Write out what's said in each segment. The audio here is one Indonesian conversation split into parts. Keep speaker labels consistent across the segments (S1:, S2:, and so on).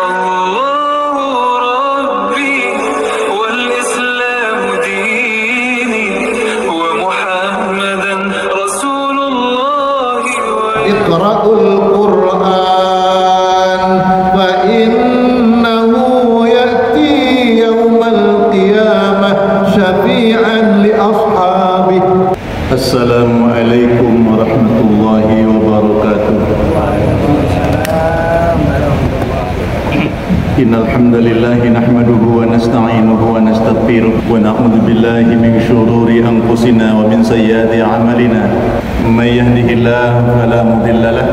S1: الله ربي والإسلام ديني ومحمدا رسول الله.
S2: اقرأوا القرآن فإنه يأتي يوم القيامة شفيعا لأصحابه. السلام عليكم ورحمة الله وبركاته. إن الحمد لله نحمده ونستعينه ونستغفره ونعوذ بالله من شرور أنفسنا ومن سيئات أعمالنا. من يهده الله فلا مضل له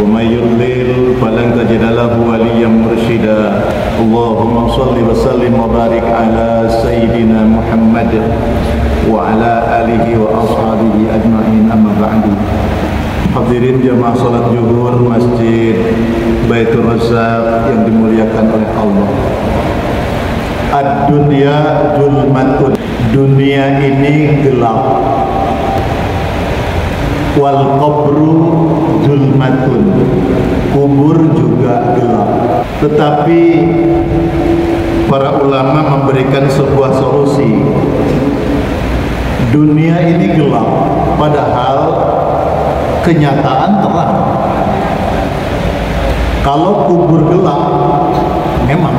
S2: ومن يضلل فلن تجد له وليا مرشدا. اللهم صل وسلم وبارك على سيدنا محمد وعلى آله وأصحابه أجمعين. أما بعد. Hadirin jamaah salat zuhur Masjid Baitur Razzaq yang dimuliakan oleh Allah. Ad-dunya zulmatun. Dunia ini gelap. Wal qabru zulmatun. Kubur juga gelap. Tetapi para ulama memberikan sebuah solusi. Dunia ini gelap, padahal kenyataan terang. Kalau kubur gelap, memang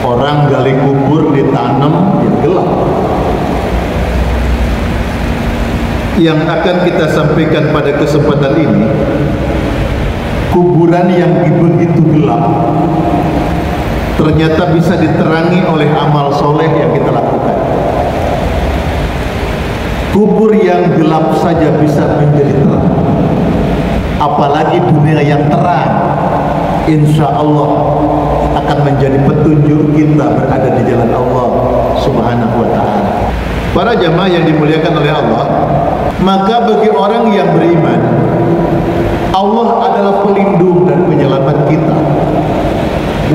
S2: orang gali kubur ditanam ya gelap. Yang akan kita sampaikan pada kesempatan ini, kuburan yang begitu gelap ternyata bisa diterangi oleh amal soleh yang kita lakukan. Kubur yang gelap saja bisa menjadi terang, apalagi dunia yang terang. Insya Allah akan menjadi petunjuk kita berada di jalan Allah Subhanahu wa ta'ala. Para jamaah yang dimuliakan oleh Allah, maka bagi orang yang beriman, Allah adalah pelindung dan penyelamat kita.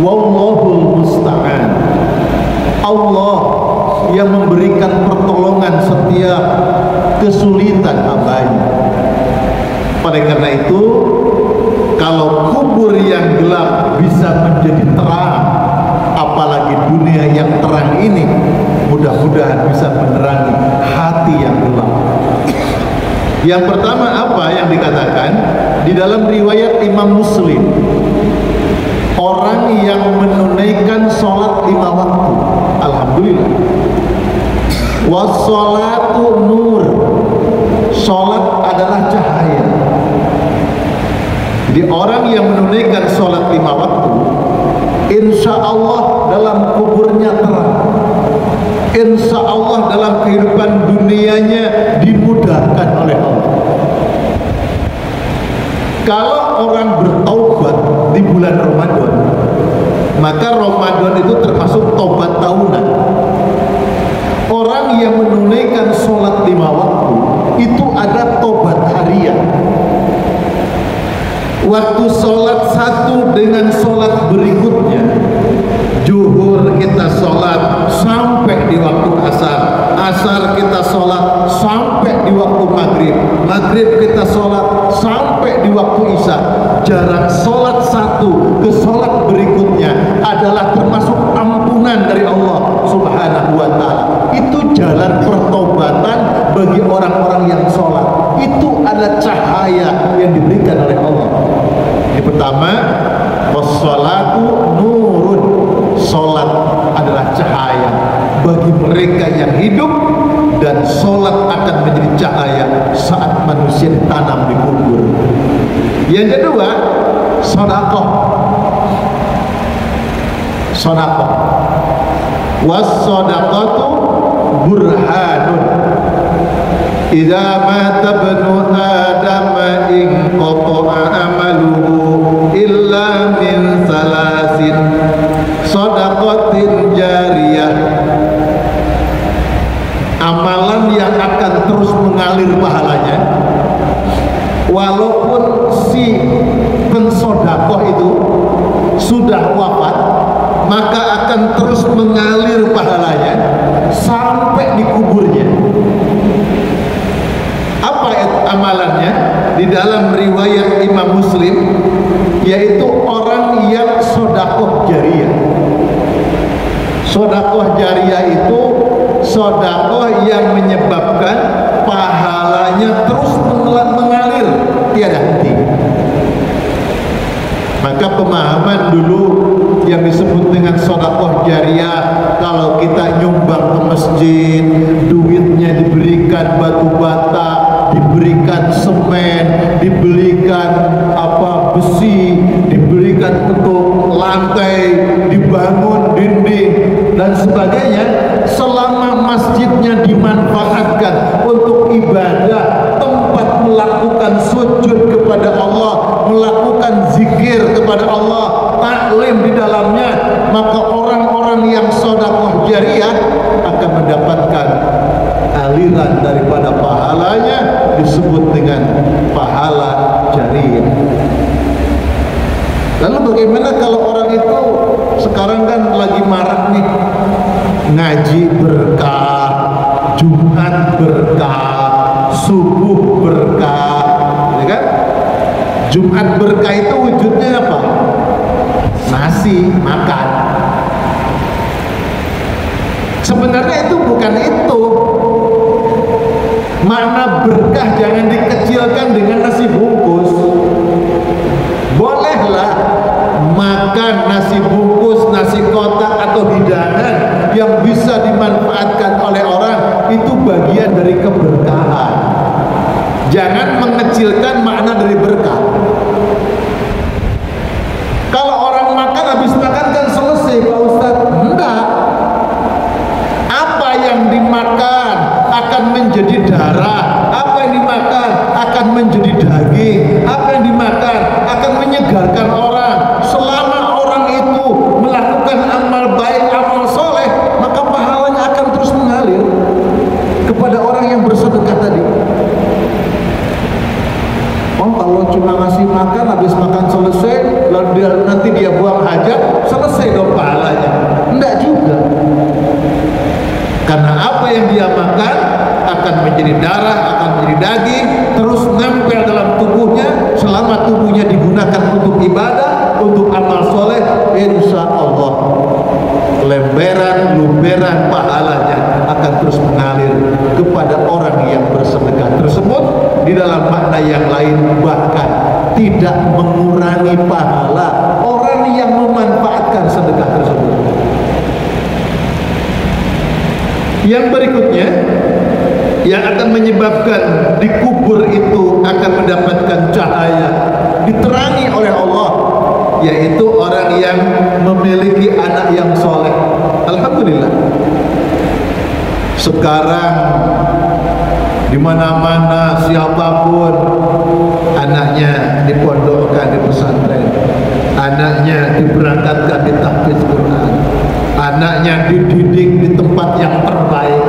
S2: Wallahul musta'an. Allah yang memberikan pertolongan setiap kesulitan hambanya. Oleh karena itu, kalau kubur yang gelap bisa menjadi terang, apalagi dunia yang terang ini, mudah-mudahan bisa menerangi hati yang gelap. Yang pertama apa yang dikatakan di dalam riwayat Imam Muslim, orang yang menunaikan sholat 5 waktu, alhamdulillah. Wassalatu nur. Sholat adalah cahaya. Jadi orang yang menunaikan sholat 5 waktu, insya Allah dalam kuburnya terang. Insya Allah dalam kehidupan dunianya dimudahkan oleh Allah. Kalau orang bertaubat di bulan Ramadan, maka Ramadan itu termasuk taubat tahunan. Orang yang menunaikan sholat 5 waktu itu ada tobat harian. Waktu sholat satu dengan sholat berikutnya, zuhur kita sholat sampai di waktu asar, asar kita sholat sampai di waktu maghrib, maghrib kita sholat sampai di waktu isya. Jarak sholat satu ke sholat berikutnya adalah termasuk ampunan dari Allah Subhanahu wa ta'ala. Itu jalan pertobatan bagi orang-orang yang sholat. Itu ada cahaya yang diberikan oleh Allah. Yang pertama, wassalatu nurun. Sholat adalah cahaya bagi mereka yang hidup, dan sholat akan menjadi cahaya saat manusia ditanam di kubur. Yang kedua, sedekah. Sedekah. Was-shadaqatu burhanun. Idza mata ibnu Adam inqata'a amaluhu illa min salasin shadaqatin jariyah. Amalan yang akan terus mengalir pahalanya walaupun si pensodakoh itu sudah wafat, maka akan terus mengalir pahalanya sampai di kuburnya. Apa amalannya? Di dalam riwayat Imam Muslim, yaitu orang yang sodakoh jariah. Sodakoh jariah itu sodakoh yang menyebabkan pahalanya terus mengalir tiada henti. Maka pemahaman dulu yang disebut dengan sodakoh jariah, kalau kita nyumbang ke masjid, duitnya diberikan batu bata, diberikan semen, diberikan besi, diberikan untuk lantai, dibangun dinding dan sebagainya, selama masjidnya dimanfaatkan untuk ibadah, tempat melakukan sujud kepada Allah, melakukan zikir kepada Allah, taklim di dalamnya, maka orang-orang yang sedekah jariah akan mendapatkan aliran daripada pahalanya, disebut dengan pahala jariah. Lalu bagaimana kalau orang itu sekarang kan lagi marak nih, ngaji berkah, Jumat berkah, subuh berkah, ya kan? Jumat berkah itu wujudnya apa? Nasi, makan. Sebenarnya itu bukan itu. Makna berkah jangan dikecilkan dengan nasi bungkus. Bolehlah makan nasi bungkus, nasi kotak atau hidangan yang bisa dimanfaatkan oleh orang, itu bagian dari keberkahan. Jangan mengecilkan makna dari berkah. Kalau orang makan, habis makan kan selesai Pak Ustadz. Enggak. Apa yang dimakan akan menjadi darah, apa yang dimakan akan menjadi daging, apa yang dimakan akan menyegarkan orang. Selama orang itu melakukan amal baik, amal soleh, maka pahalanya akan terus mengalir kepada orang yang bersedekah tadi. Oh, kalau cuma ngasih makan, habis makan selesai, lalu nanti dia buang hajat, selesai dong pahalanya. Enggak juga. Karena apa yang dia makan akan menjadi darah, akan menjadi daging, terus nempel dalam tubuhnya. Selama tubuhnya digunakan untuk ibadah, untuk amal soleh, insya Allah lemberan pahalanya akan terus mengalir kepada orang yang bersedekah tersebut. Di dalam makna yang lain, bahkan tidak mengurangi pahala orang yang memanfaatkan sedekah tersebut. Yang berikutnya yang akan menyebabkan di kubur itu akan mendapatkan cahaya, diterangi oleh Allah, yaitu orang yang memiliki anak yang soleh. Alhamdulillah, sekarang di mana-mana siapapun anaknya dipondokkan di pesantren, anaknya diberangkatkan di tahfiz Quran, anaknya dididik di tempat yang terbaik.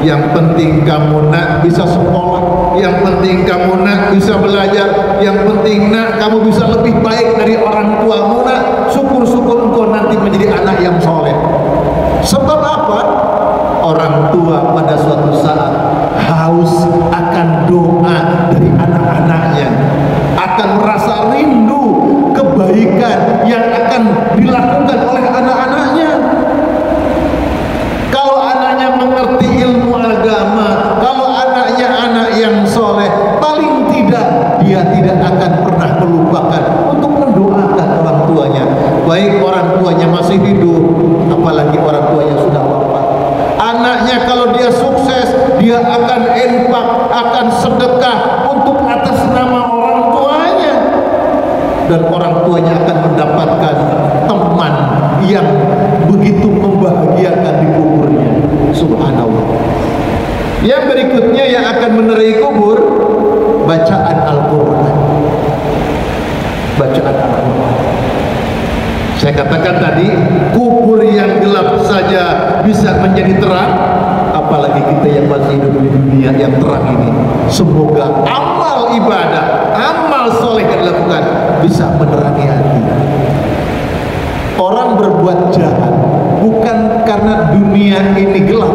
S2: Yang penting kamu nak bisa sekolah, yang penting kamu nak bisa belajar, yang penting nak kamu bisa lebih baik dari orang tuamu nak. Syukur-syukur engkau nanti menjadi anak yang soleh. Sebab apa? Orang tua pada suatu saat haus akan doa dari anak-anaknya, akan merasa rindu kebaikan yang akan dilakukan oleh anak-anaknya. Kalau anaknya mengerti ilmu agama, kalau anaknya anak yang soleh, paling tidak dia tidak akan pernah melupakan untuk mendoakan orang tuanya, baik orang tuanya masih hidup, apalagi orang tuanya sudah wafat. Anaknya kalau dia sukses, dia akan infak, akan sedekah untuk atas nama orang tuanya, dan orang tuanya akan mendapatkan teman yang begitu membahagiakan di kuburnya. Subhanallah. Yang berikutnya yang akan menerai kubur, bacaan Al-Quran. Bacaan Al-Quran. Saya katakan tadi, kubur yang gelap saja bisa menjadi terang, apalagi kita yang masih hidup di dunia yang terang ini. Semoga amal ibadah, amal soleh yang dilakukan bisa menerangi hati. Orang berbuat jahat bukan karena dunia ini gelap,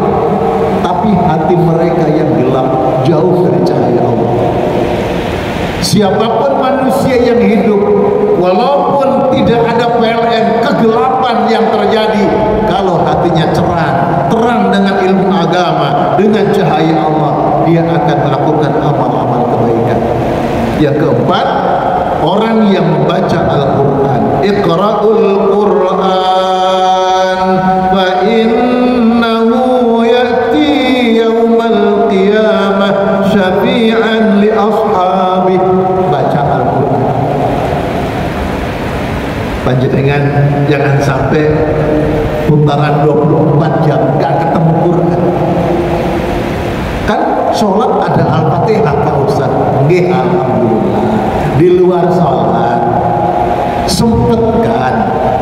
S2: tapi hati mereka yang gelap, jauh dari cahaya Allah. Siapapun manusia yang hidup, walau dengan cahaya Allah, dia akan melakukan amal-amal kebaikan. Yang keempat, orang yang membaca Al-Quran. Iqra'ul Quran fa innahu ya'ti yawmal qiyamah syafi'an li ashabih. Baca Al-Quran. Panjenengan jangan sampai putaran 24 jam gak ketemu Quran. Kan sholat ada Al-Fatihah Pak Ustaz. Nggih, alhamdulillah. Di luar sholat sempatkan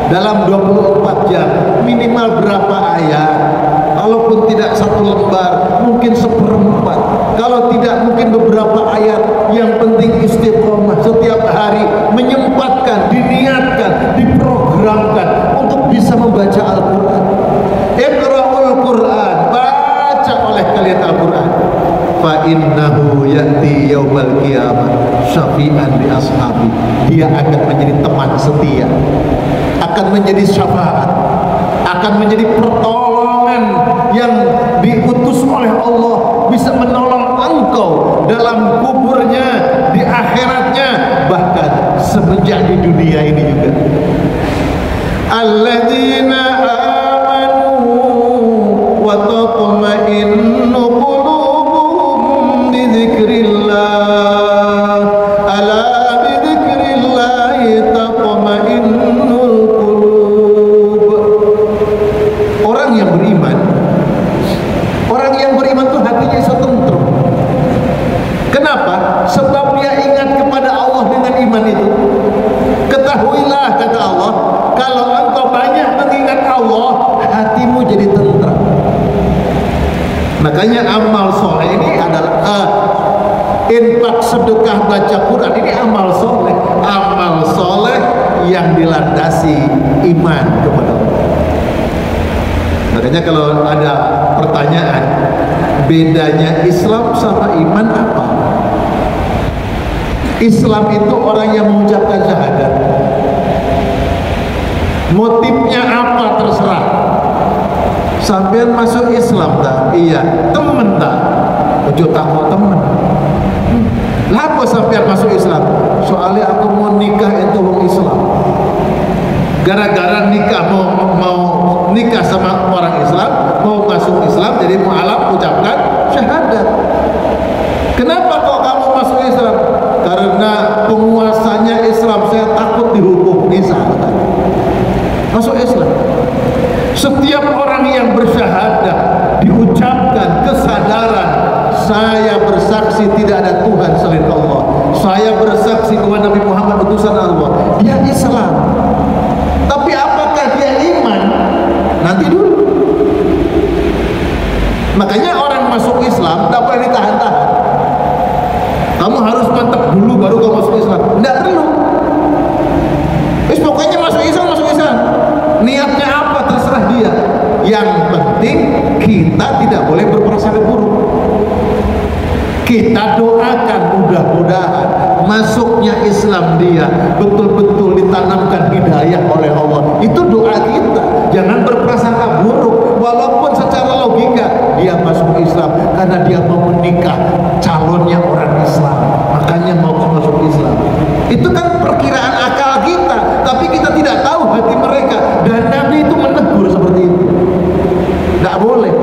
S2: dalam 24 jam minimal berapa ayat. Kalaupun tidak satu lembar, mungkin seperempat. Kalau tidak, mungkin beberapa ayat. Yang penting istiqomah setiap hari, menyempatkan, diniatkan, diprogramkan untuk bisa membaca Al-Quran. Iqra'ul Quran, baca oleh kalian Al-Quran. Fa innahu ya'ti yaumal qiyamah syafi'an li ashabi. Dia akan menjadi teman setia, akan menjadi syafaat, akan menjadi pertolongan yang diutus oleh Allah, bisa menolong engkau dalam kuburnya, di akhiratnya, bahkan semenjak di dunia ini juga. Alladzina amanu wa tatma'innu qulubuhum bi dzikrillah. Ala bi dzikrillah tatma'innul qulub. Orang yang beriman, orang yang beriman itu hatinya tentrem. Kenapa? Sebab dia ingat kepada Allah dengan iman itu. Ketahuilah, kata Allah, kalau engkau banyak mengingat Allah, hatimu jadi tentram. Makanya amal soleh ini adalah infak, sedekah, baca Quran. Ini amal soleh. Amal soleh yang dilandasi iman kepada Allah. Makanya kalau ada pertanyaan, bedanya Islam sama iman apa? Islam itu orang yang mengucapkan syahadat. Motifnya apa terserah. Sampean masuk Islam tak? Iya. Temen tak? Ojo tak mau temen. Lah apa sampean masuk Islam? Soalnya aku mau nikah itu orang Islam. Gara-gara nikah mau nikah sama orang Islam, mau masuk Islam, jadi mu'alaf ucapkan syahadat. Kenapa kok kamu masuk Islam? Karena penguasanya Islam, saya takut dihukum. Misalkan masuk Islam. Setiap orang yang bersyahadat diucapkan kesadaran, saya bersaksi tidak ada Tuhan selain Allah, saya bersaksi bahwa Nabi Muhammad utusan Allah, dia Islam. Tapi apakah dia iman? Nanti dulu. Makanya orang masuk Islam tidak boleh ditahan-tahan. Kamu harus mantap dulu baru kamu masuk Islam. Tidak perlu. Pokoknya masuk Islam, masuk Islam. Niatnya apa terserah dia. Yang penting kita tidak boleh berprasangka buruk. Kita doakan mudah-mudahan masuknya Islam dia betul-betul ditanamkan hidayah oleh Allah. Itu doa kita. Jangan berprasangka buruk. Walaupun secara logika dia masuk Islam karena dia mau menikah, calonnya orang Islam, makanya mau masuk Islam. Itu kan perkiraan akal kita, tapi kita tidak tahu hati mereka. Dan Nabi itu menegur seperti itu. Tidak boleh.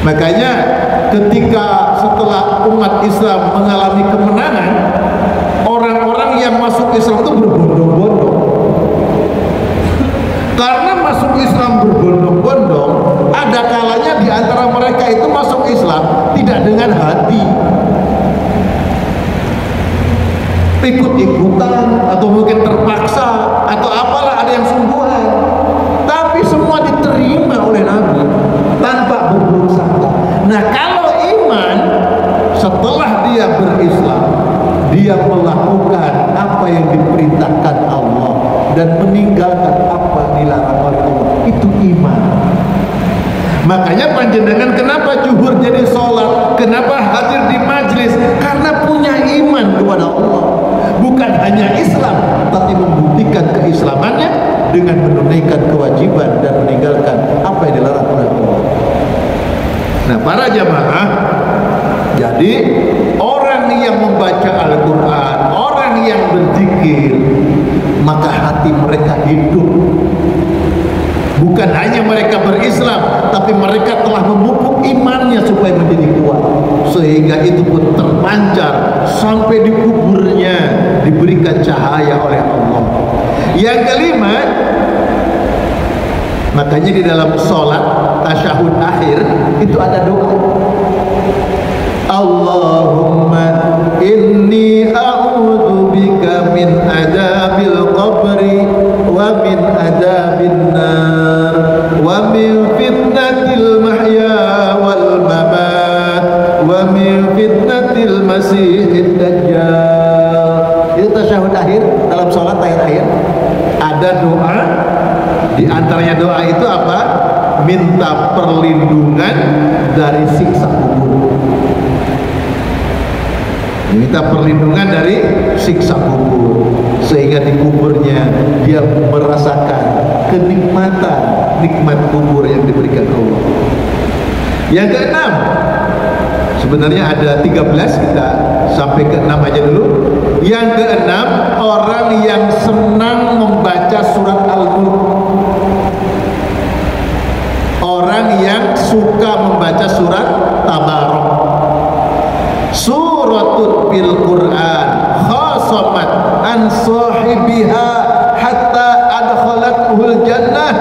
S2: Makanya ketika setelah umat Islam mengalami kemenangan, orang-orang yang masuk Islam itu berbondong-bondong. Karena masuk Islam berbondong-bondong, ada kalanya di antara mereka itu masuk Islam tidak dengan hati, ikut-ikutan atau mungkin terpaksa atau apalah, ada yang sungguhan. Tapi semua diterima oleh Nabi tanpa berburuk sangka. Nah, kalau iman, setelah dia berislam, dia melakukan apa yang diperintahkan Allah dan meninggalkan apa yang dilarang oleh Allah. Itu iman. Makanya panjenengan kenapa zuhur jadi sholat, kenapa hadir di majlis? Karena punya iman kepada Allah. Bukan hanya Islam, tapi membuktikan keislamannya dengan menunaikan kewajiban dan meninggalkan apa yang dilarang oleh Allah. para jamaah, jadi orang yang membaca Al-Quran, orang yang berzikir, maka hati mereka hidup. Bukan hanya mereka berislam, tapi mereka telah memupuk imannya supaya menjadi kuat, sehingga itu pun terpancar sampai di kuburnya, diberikan cahaya oleh Allah. Yang kelima, makanya di dalam sholat tasyahud akhir itu ada doa, Allahumma inni a'udzubika min adabil qabri wa min adabin nar wa min fitnatil mahya wal mamat wa min fitnatil masihid dajjal. Itu tasyahud akhir dalam sholat akhir ada doa. Di antaranya doa itu apa? Minta perlindungan dari siksa kubur. Minta perlindungan dari siksa kubur, sehingga di kuburnya dia merasakan kenikmatan nikmat kubur yang diberikan Allah. Yang keenam, sebenarnya ada 13, kita sampai ke 6 aja dulu. Yang keenam, orang yang senang membaca surat Al-Mulk, orang yang suka membaca surat Tabarak. Suratun fil Quran khasamat an sahibiha hatta adkhalathul jannah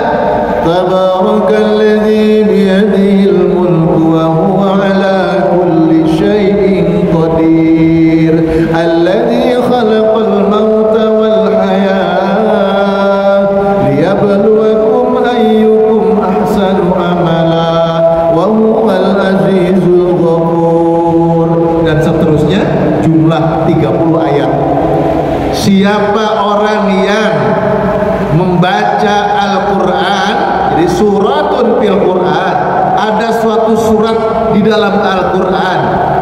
S2: tabarakalladzi biyadihil mulku wa huwa ala kulli syai'in qadir alladzi khalaqal mauta wal hayat liyabluwakum ayyukum ahsanu amala wa huwal azizul ghafur, dan seterusnya, jumlah 30 ayat. Siapa orang yang membaca Al-Quran, jadi suratun fil Quran, ada suatu surat di dalam Al-Quran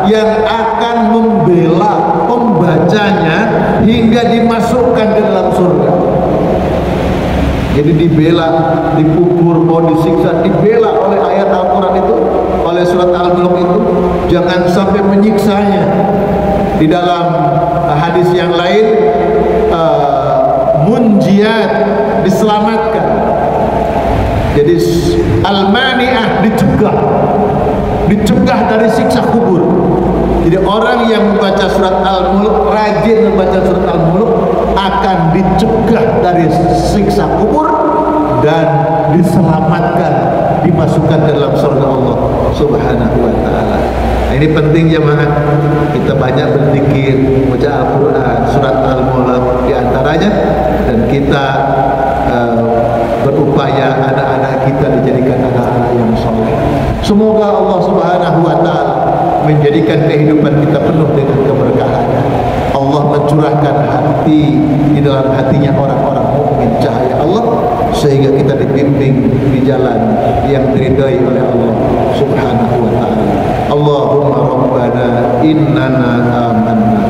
S2: yang akan membela pembacanya hingga dimasukkan ke dalam surga. Jadi dibela, dikubur, mau disiksa, dibela oleh ayat Al-Quran itu, oleh surat Al-Mulk itu, jangan sampai menyiksanya. Di dalam hadis yang lain, munjiat, diselamatkan. Jadi al-mani'ah, dicegah dari siksa kubur. Jadi orang yang membaca surat Al-Mulk, rajin membaca surat Al-Mulk, akan dicegah dari siksa kubur dan diselamatkan, dimasukkan ke dalam surga Allah Subhanahu wa ta'ala. Nah, ini penting jemaah, kita banyak berzikir, baca Al-Quran, surat Al-Mulk di antaranya, dan kita berupaya anak-anak kita dijadikan anak-anak yang soleh. Semoga Allah Subhanahu wa ta'ala menjadikan kehidupan kita penuh dengan keberkahan. Allah mencurahkan hati di dalam hatinya orang-orang mukmin cahaya Allah, sehingga kita dibimbing di jalan yang diridai oleh Allah Subhanahu wa ta'ala. Allahumma rabbana innana amanna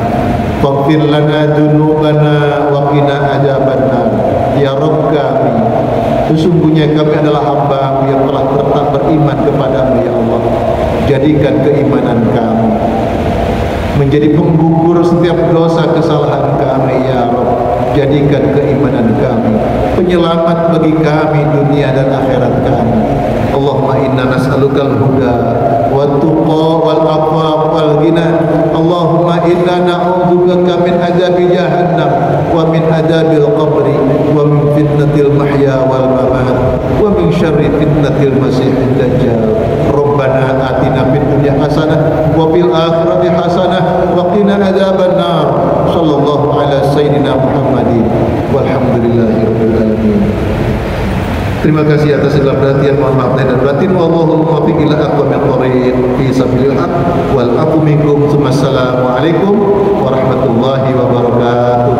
S2: faghfir lana dzunubana wa qina adzabannar. Ya Rabb kami, sesungguhnya kami adalah hamba yang telah tetap beriman kepadamu ya Allah. Jadikan keimanan kami menjadi penggugur setiap dosa kesalahan kami ya Rabb. Jadikan keimanan kami penyelamat bagi kami dunia dan akhirat kami. Allahumma inna nas'alukal huda wat tuqa wal afaf wal ghina. Allahumma inna na'udzubika min adzabi jahannam wa min adzabil qabri wa min fitnatil mahya wal mamat wa min syarri fitnatil masiihid dajjal. Rabbana atina fid dunya hasanah wa fil akhirati hasanah wa qina adzaban nar. Sallallahu ala sayyidina Muhammadin walhamdulillahirabbil alamin. Terima kasih atas segala perhatian, mohon maaf lahir dan batin. Wallahul muwaffiq ila aqwamit thoriq fi sabilil haq wal aqu minkum. Assalamualaikum warahmatullahi wabarakatuh.